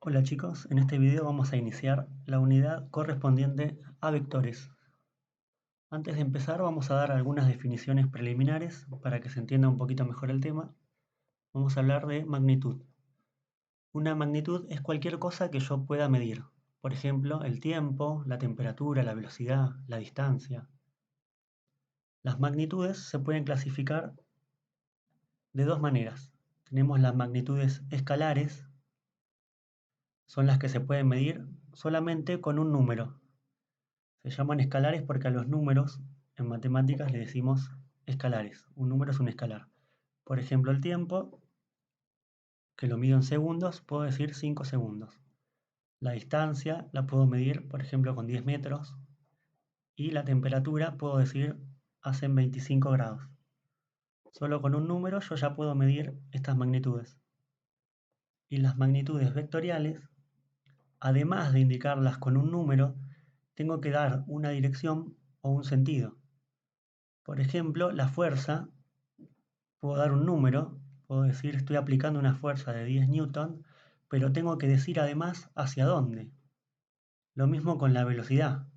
Hola chicos, en este video vamos a iniciar la unidad correspondiente a vectores. Antes de empezar vamos a dar algunas definiciones preliminares para que se entienda un poquito mejor el tema. Vamos a hablar de magnitud. Una magnitud es cualquier cosa que yo pueda medir. Por ejemplo, el tiempo, la temperatura, la velocidad, la distancia. Las magnitudes se pueden clasificar de dos maneras. Tenemos las magnitudes escalares, son las que se pueden medir solamente con un número. Se llaman escalares porque a los números en matemáticas le decimos escalares. Un número es un escalar. Por ejemplo, el tiempo, que lo mido en segundos, puedo decir 5 segundos. La distancia la puedo medir, por ejemplo, con 10 metros. Y la temperatura puedo decir hacen 25 grados. Solo con un número yo ya puedo medir estas magnitudes. Y las magnitudes vectoriales, además de indicarlas con un número, tengo que dar una dirección o un sentido. Por ejemplo, la fuerza, puedo dar un número, puedo decir estoy aplicando una fuerza de 10 newton, pero tengo que decir además hacia dónde. Lo mismo con la velocidad.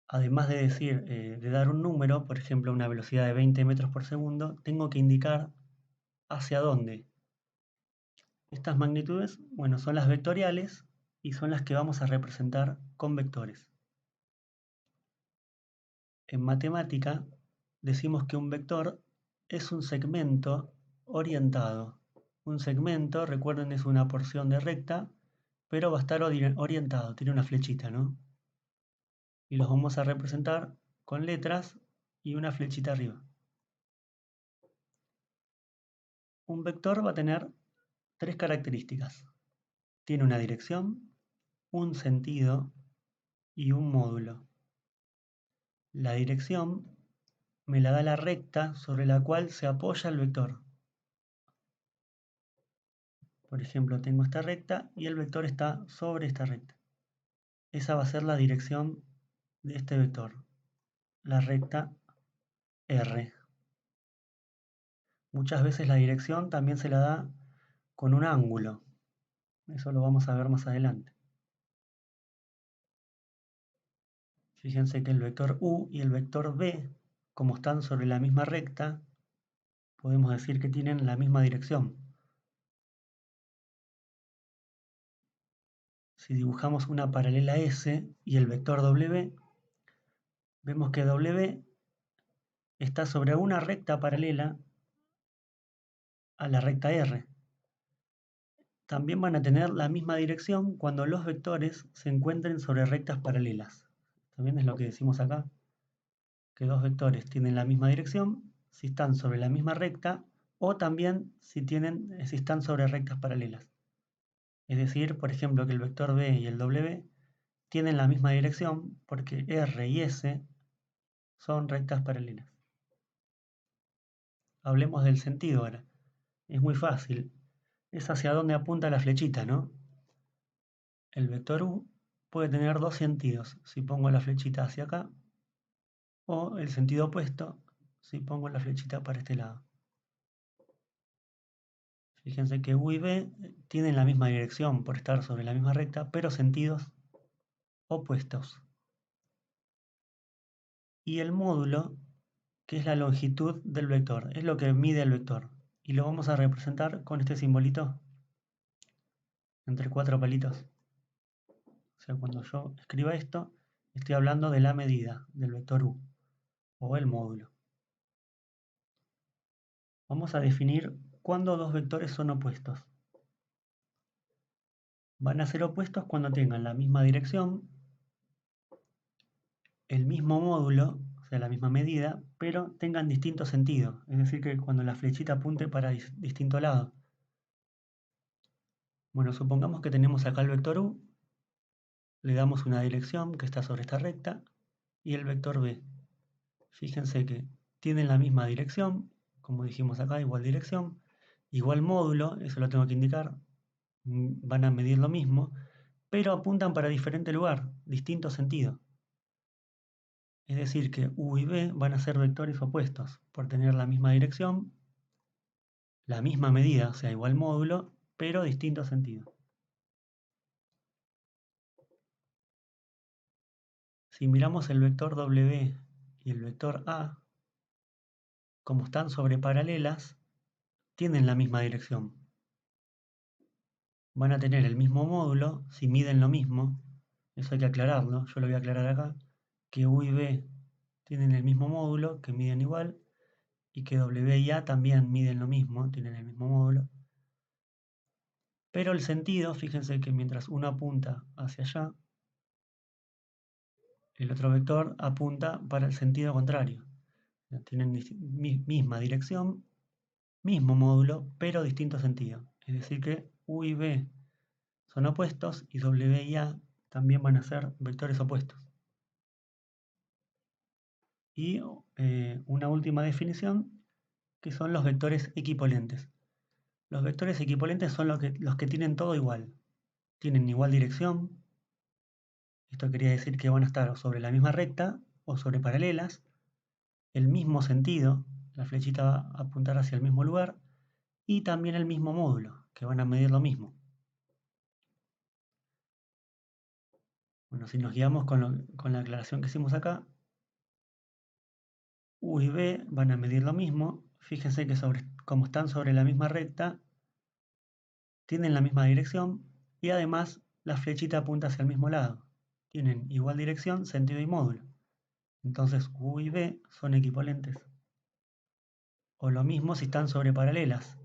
Además de decir, de dar un número, por ejemplo una velocidad de 20 metros por segundo, tengo que indicar hacia dónde. Estas magnitudes, bueno, son las vectoriales y son las que vamos a representar con vectores. En matemática decimos que un vector es un segmento orientado. Un segmento, recuerden, es una porción de recta, pero va a estar orientado, tiene una flechita, ¿no? Y los vamos a representar con letras y una flechita arriba. Un vector va a tener tres características. Tiene una dirección, un sentido y un módulo. La dirección me la da la recta sobre la cual se apoya el vector. Por ejemplo, tengo esta recta y el vector está sobre esta recta. Esa va a ser la dirección de este vector, la recta R. Muchas veces la dirección también se la da con un ángulo. Eso lo vamos a ver más adelante. Fíjense que el vector U y el vector V, como están sobre la misma recta, podemos decir que tienen la misma dirección. Si dibujamos una paralela S y el vector W, vemos que W está sobre una recta paralela a la recta R. También van a tener la misma dirección cuando los vectores se encuentren sobre rectas paralelas. También es lo que decimos acá, que dos vectores tienen la misma dirección si están sobre la misma recta o también si están sobre rectas paralelas. Es decir, por ejemplo, que el vector B y el W tienen la misma dirección porque R y S son rectas paralelas. Hablemos del sentido ahora. Es muy fácil. Es hacia dónde apunta la flechita, ¿no? El vector U puede tener dos sentidos, si pongo la flechita hacia acá, o el sentido opuesto, si pongo la flechita para este lado. Fíjense que U y V tienen la misma dirección por estar sobre la misma recta, pero sentidos opuestos. Y el módulo, que es la longitud del vector, es lo que mide el vector. Y lo vamos a representar con este simbolito entre cuatro palitos. O sea, cuando yo escriba esto, estoy hablando de la medida del vector U, o el módulo. Vamos a definir cuándo dos vectores son opuestos. Van a ser opuestos cuando tengan la misma dirección, el mismo módulo, o sea, la misma medida, pero tengan distinto sentido. Es decir, que cuando la flechita apunte para distinto lado. Bueno, supongamos que tenemos acá el vector U, le damos una dirección que está sobre esta recta, y el vector B. Fíjense que tienen la misma dirección, como dijimos acá, igual dirección, igual módulo, eso lo tengo que indicar, van a medir lo mismo, pero apuntan para diferente lugar, distinto sentido. Es decir, que U y B van a ser vectores opuestos, por tener la misma dirección, la misma medida, o sea, igual módulo, pero distinto sentido. Si miramos el vector W y el vector A, como están sobre paralelas, tienen la misma dirección. Van a tener el mismo módulo si miden lo mismo. Eso hay que aclararlo, yo lo voy a aclarar acá, que U y B tienen el mismo módulo, que miden igual, y que W y A también miden lo mismo, tienen el mismo módulo. Pero el sentido, fíjense que mientras uno apunta hacia allá, el otro vector apunta para el sentido contrario. Tienen misma dirección, mismo módulo, pero distinto sentido. Es decir que U y B son opuestos y W y A también van a ser vectores opuestos. Y una última definición, que son los vectores equipolentes. Los vectores equipolentes son los que tienen todo igual. Tienen igual dirección. Esto quería decir que van a estar sobre la misma recta o sobre paralelas. El mismo sentido, la flechita va a apuntar hacia el mismo lugar. Y también el mismo módulo, que van a medir lo mismo. Bueno, si nos guiamos con la aclaración que hicimos acá, U y B van a medir lo mismo. Fíjense que como están sobre la misma recta, tienen la misma dirección y además la flechita apunta hacia el mismo lado. Tienen igual dirección, sentido y módulo. Entonces U y B son equipolentes. O lo mismo si están sobre paralelas.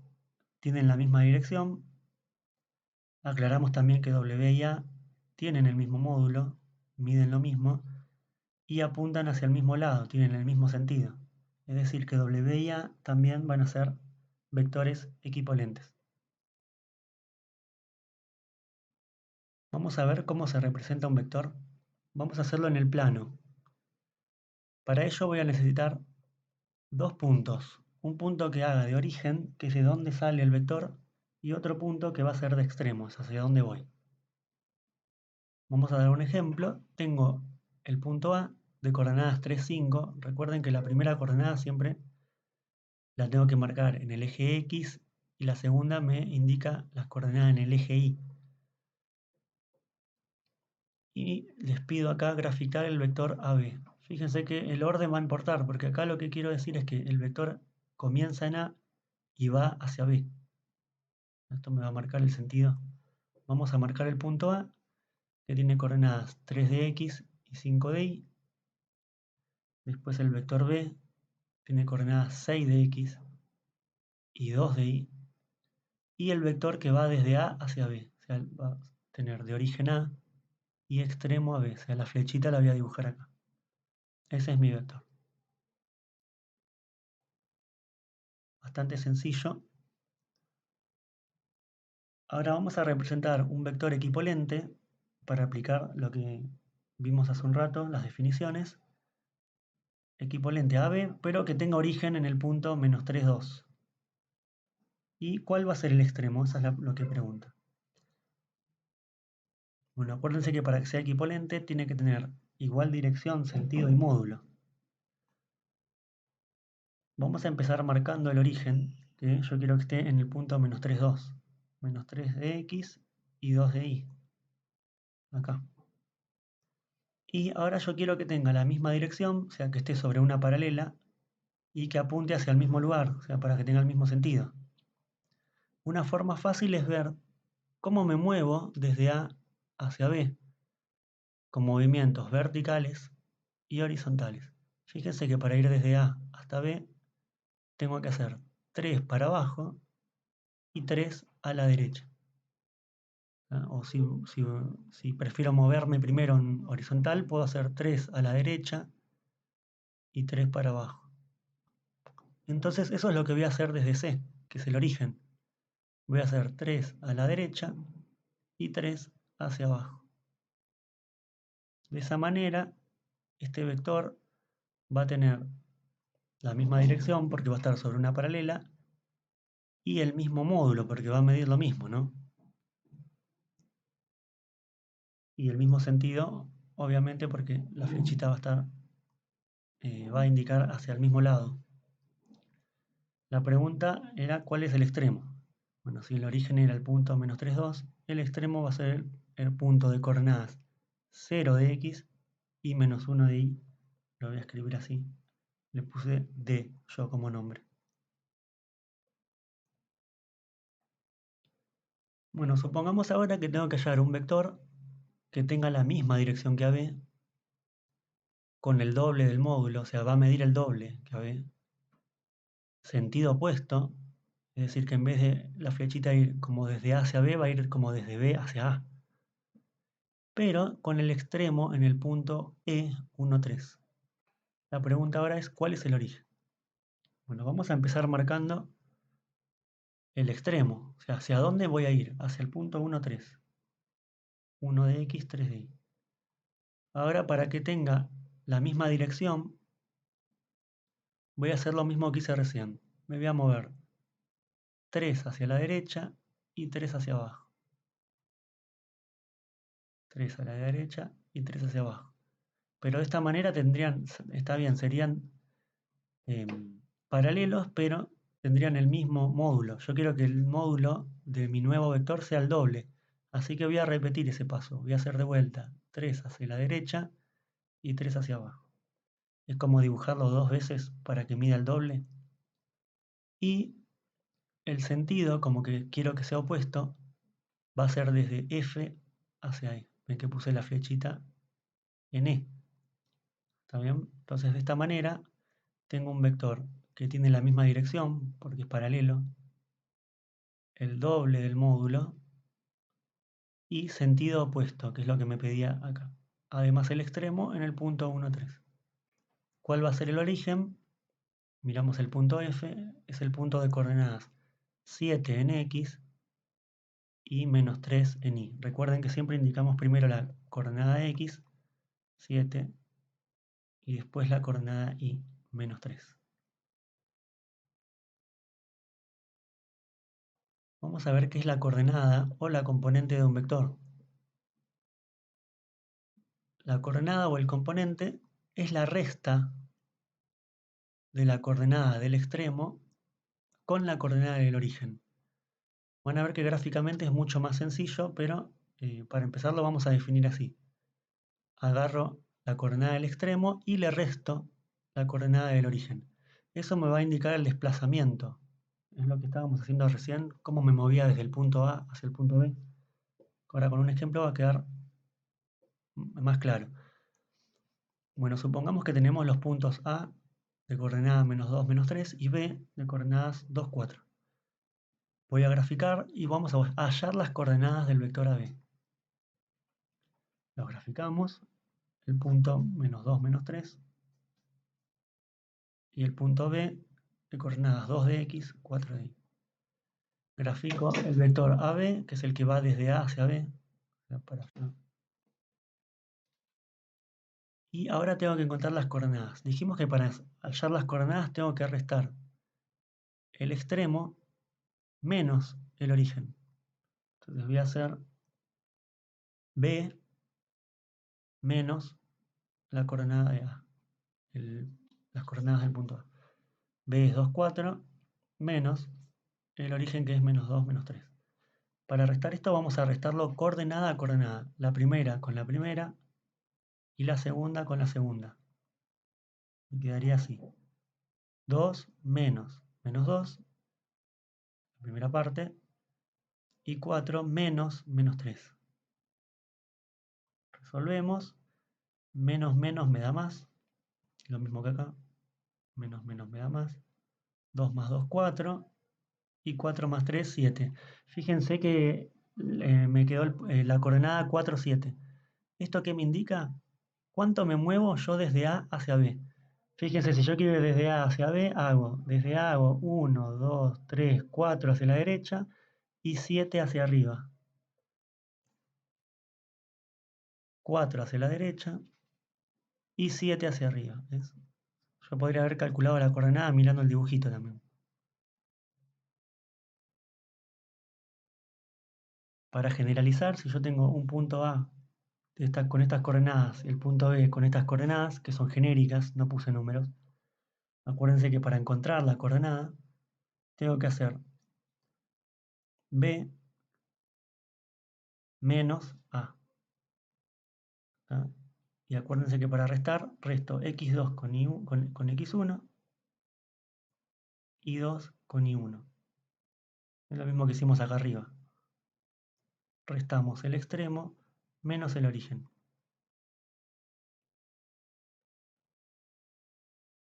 Tienen la misma dirección. Aclaramos también que W y A tienen el mismo módulo, miden lo mismo y apuntan hacia el mismo lado, tienen el mismo sentido. Es decir, que W y A también van a ser vectores equipolentes. Vamos a ver cómo se representa un vector. Vamos a hacerlo en el plano. Para ello voy a necesitar dos puntos. Un punto que haga de origen, que es de dónde sale el vector, y otro punto que va a ser de extremos, hacia dónde voy. Vamos a dar un ejemplo. Tengo el punto A de coordenadas 3, 5. Recuerden que la primera coordenada siempre la tengo que marcar en el eje X y la segunda me indica las coordenadas en el eje Y. Y les pido acá graficar el vector AB. Fíjense que el orden va a importar, porque acá lo que quiero decir es que el vector comienza en A y va hacia B. Esto me va a marcar el sentido. Vamos a marcar el punto A, que tiene coordenadas 3 de X y 5 de Y. Después el vector B tiene coordenadas 6 de X y 2 de Y. Y el vector que va desde A hacia B. O sea, va a tener de origen A y extremo a B. O sea, la flechita la voy a dibujar acá. Ese es mi vector. Bastante sencillo. Ahora vamos a representar un vector equipolente para aplicar lo que vimos hace un rato, las definiciones. Equipolente a AB, pero que tenga origen en el punto menos 3, 2. ¿Y cuál va a ser el extremo? Eso es lo que pregunta. Bueno, acuérdense que para que sea equipolente tiene que tener igual dirección, sentido y módulo. Vamos a empezar marcando el origen, que yo quiero que esté en el punto menos 3, 2. Menos 3 de X y 2 de Y. Acá. Y ahora yo quiero que tenga la misma dirección, o sea, que esté sobre una paralela y que apunte hacia el mismo lugar, o sea, para que tenga el mismo sentido. Una forma fácil es ver cómo me muevo desde A hacia B, con movimientos verticales y horizontales. Fíjense que para ir desde A hasta B, tengo que hacer 3 para abajo y 3 a la derecha. O si prefiero moverme primero en horizontal, puedo hacer 3 a la derecha y 3 para abajo. Entonces eso es lo que voy a hacer desde C, que es el origen. Voy a hacer 3 a la derecha y 3 hacia abajo. De esa manera, este vector va a tener la misma dirección porque va a estar sobre una paralela y el mismo módulo porque va a medir lo mismo, ¿no? Y el mismo sentido, obviamente, porque la flechita va a indicar hacia el mismo lado. La pregunta era ¿cuál es el extremo? Bueno, si el origen era el punto -3, 2, el extremo va a ser el punto de coordenadas 0 de X y menos 1 de i, lo voy a escribir así, le puse d yo como nombre. Bueno, supongamos ahora que tengo que hallar un vector que tenga la misma dirección que AB con el doble del módulo, o sea, va a medir el doble que AB. Sentido opuesto, es decir, que en vez de la flechita ir como desde A hacia B, va a ir como desde B hacia A. Pero con el extremo en el punto E13. La pregunta ahora es, ¿cuál es el origen? Bueno, vamos a empezar marcando el extremo, o sea, ¿hacia dónde voy a ir? Hacia el punto 1,3. 1 de X, 3 de Y. Ahora, para que tenga la misma dirección, voy a hacer lo mismo que hice recién. Me voy a mover 3 hacia la derecha y 3 hacia abajo. 3 a la derecha y 3 hacia abajo. Pero de esta manera tendrían, está bien, serían paralelos, pero tendrían el mismo módulo. Yo quiero que el módulo de mi nuevo vector sea el doble. Así que voy a repetir ese paso. Voy a hacer de vuelta 3 hacia la derecha y 3 hacia abajo. Es como dibujarlo dos veces para que mida el doble. Y el sentido, como que quiero que sea opuesto, va a ser desde F hacia E. Ven que puse la flechita en E. ¿Está bien? Entonces de esta manera tengo un vector que tiene la misma dirección, porque es paralelo, el doble del módulo y sentido opuesto, que es lo que me pedía acá. Además el extremo en el punto 1,3. ¿Cuál va a ser el origen? Miramos el punto F, es el punto de coordenadas 7 en X y menos 3 en Y. Recuerden que siempre indicamos primero la coordenada X, 7, y después la coordenada Y, menos 3. Vamos a ver qué es la coordenada o la componente de un vector. La coordenada o el componente es la resta de la coordenada del extremo con la coordenada del origen. Van a ver que gráficamente es mucho más sencillo, pero para empezar lo vamos a definir así. Agarro la coordenada del extremo y le resto la coordenada del origen. Eso me va a indicar el desplazamiento. Es lo que estábamos haciendo recién, cómo me movía desde el punto A hacia el punto B. Ahora con un ejemplo va a quedar más claro. Bueno, supongamos que tenemos los puntos A de coordenadas menos 2, menos 3 y B de coordenadas 2, 4. Voy a graficar y vamos a hallar las coordenadas del vector AB. Los graficamos, el punto menos 2, menos 3 y el punto B de coordenadas 2 de X, 4 de Y. Grafico el vector AB, que es el que va desde A hacia B. Y ahora tengo que encontrar las coordenadas. Dijimos que para hallar las coordenadas tengo que restar el extremo menos el origen. Entonces voy a hacer B menos la coordenada de A, las coordenadas del punto A. B es 2, 4, menos el origen que es menos 2, menos 3. Para restar esto vamos a restarlo coordenada a coordenada. La primera con la primera y la segunda con la segunda. Y quedaría así. 2 menos menos 2, la primera parte, y 4 menos menos 3. Resolvemos. Menos menos me da más. Lo mismo que acá. Menos menos me da más. 2 más 2, 4. Y 4 más 3, 7. Fíjense que me quedó la coordenada 4, 7. ¿Esto qué me indica? ¿Cuánto me muevo yo desde A hacia B? Fíjense, si yo quiero ir desde A hacia B, desde A hago 1, 2, 3, 4 hacia la derecha y 7 hacia arriba. 4 hacia la derecha y 7 hacia arriba. ¿Ves? Yo podría haber calculado la coordenada mirando el dibujito también. Para generalizar, si yo tengo un punto A con estas coordenadas y el punto B con estas coordenadas, que son genéricas, no puse números, acuérdense que para encontrar la coordenada tengo que hacer B menos A. ¿Tá? Y acuérdense que para restar, resto x2 con x1 y 2 con y1. Es lo mismo que hicimos acá arriba. Restamos el extremo menos el origen.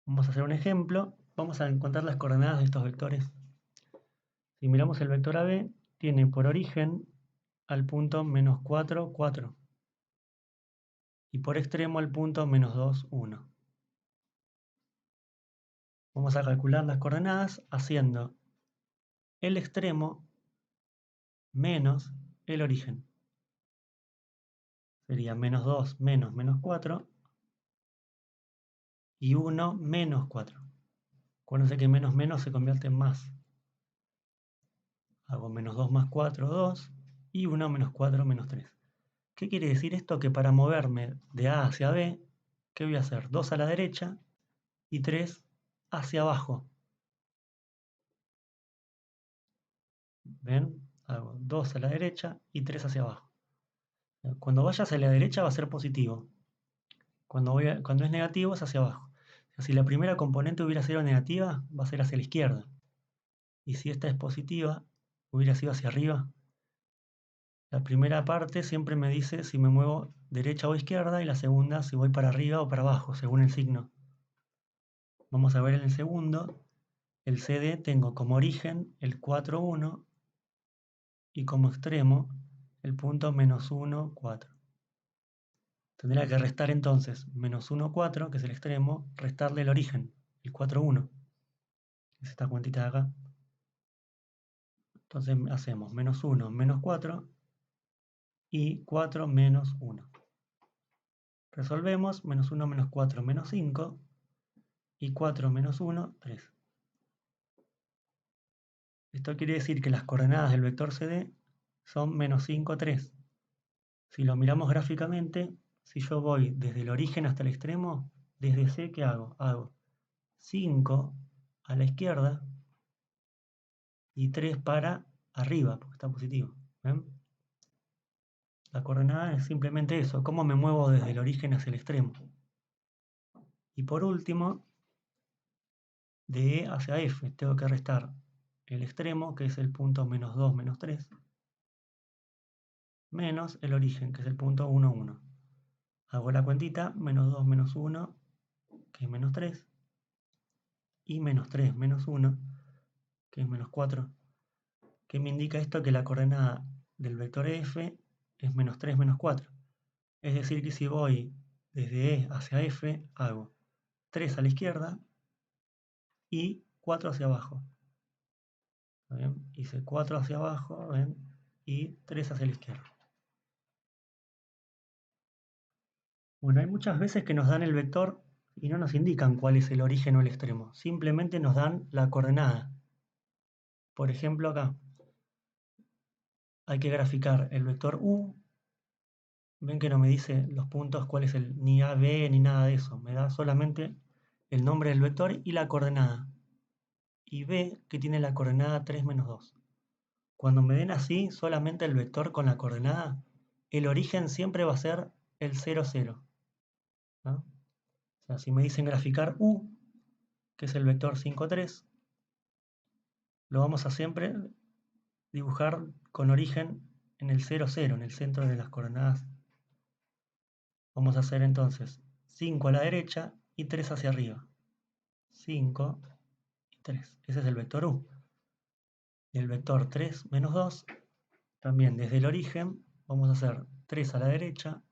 Vamos a hacer un ejemplo. Vamos a encontrar las coordenadas de estos vectores. Si miramos el vector AB, tiene por origen al punto menos 4, 4. Y por extremo al punto menos 2, 1. Vamos a calcular las coordenadas haciendo el extremo menos el origen. Sería menos 2 menos menos 4 y 1 menos 4. Acuérdense que menos menos se convierte en más. Hago menos 2 más 4, 2 y 1 menos 4 menos 3. ¿Qué quiere decir esto? Que para moverme de A hacia B, ¿qué voy a hacer? 2 a la derecha y 3 hacia abajo. ¿Ven? Hago 2 a la derecha y 3 hacia abajo. Cuando vaya hacia la derecha va a ser positivo. Cuando es negativo es hacia abajo. O sea, si la primera componente hubiera sido negativa, va a ser hacia la izquierda. Y si esta es positiva, hubiera sido hacia arriba. La primera parte siempre me dice si me muevo derecha o izquierda y la segunda si voy para arriba o para abajo, según el signo. Vamos a ver en el segundo. El CD tengo como origen el 4, 1 y como extremo el punto menos 1, 4. Tendría que restar entonces menos 1, 4, que es el extremo, restarle el origen, el 4, 1. Es esta cuentita de acá. Entonces hacemos menos 1 menos 4 y 4 menos 1. Resolvemos menos 1 menos 4 menos 5 y 4 menos 1, 3. Esto quiere decir que las coordenadas del vector CD son menos 5, 3. Si lo miramos gráficamente, si yo voy desde el origen hasta el extremo, desde C, ¿qué hago? Hago 5 a la izquierda y 3 para arriba, porque está positivo. ¿Ven? La coordenada es simplemente eso, cómo me muevo desde el origen hacia el extremo. Y por último, de E hacia F, tengo que restar el extremo, que es el punto menos 2, menos 3, menos el origen, que es el punto 1, 1. Hago la cuentita, menos 2 menos 1, que es menos 3, y menos 3 menos 1, que es menos 4. ¿Qué me indica esto? Que la coordenada del vector F es menos 3 menos 4. Es decir, que si voy desde E hacia F, hago 3 a la izquierda y 4 hacia abajo. ¿Ven? Hice 4 hacia abajo, ¿ven? Y 3 hacia la izquierda. Bueno, hay muchas veces que nos dan el vector y no nos indican cuál es el origen o el extremo. Simplemente nos dan la coordenada. Por ejemplo, acá hay que graficar el vector U. Ven que no me dice los puntos cuál es ni A, B, ni nada de eso. Me da solamente el nombre del vector y la coordenada. Y B que tiene la coordenada 3 menos 2. Cuando me den así solamente el vector con la coordenada, el origen siempre va a ser el 0, 0. ¿No? O sea, si me dicen graficar U, que es el vector 5, 3, lo vamos a siempre dibujar con origen en el 0, 0, en el centro de las coordenadas. Vamos a hacer entonces 5 a la derecha y 3 hacia arriba. 5 y 3. Ese es el vector U. El vector 3 menos 2, también desde el origen, vamos a hacer 3 a la derecha,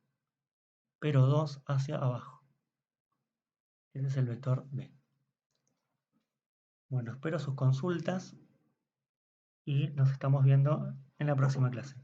pero 2 hacia abajo. Ese es el vector B. Bueno, espero sus consultas y nos estamos viendo en la próxima clase.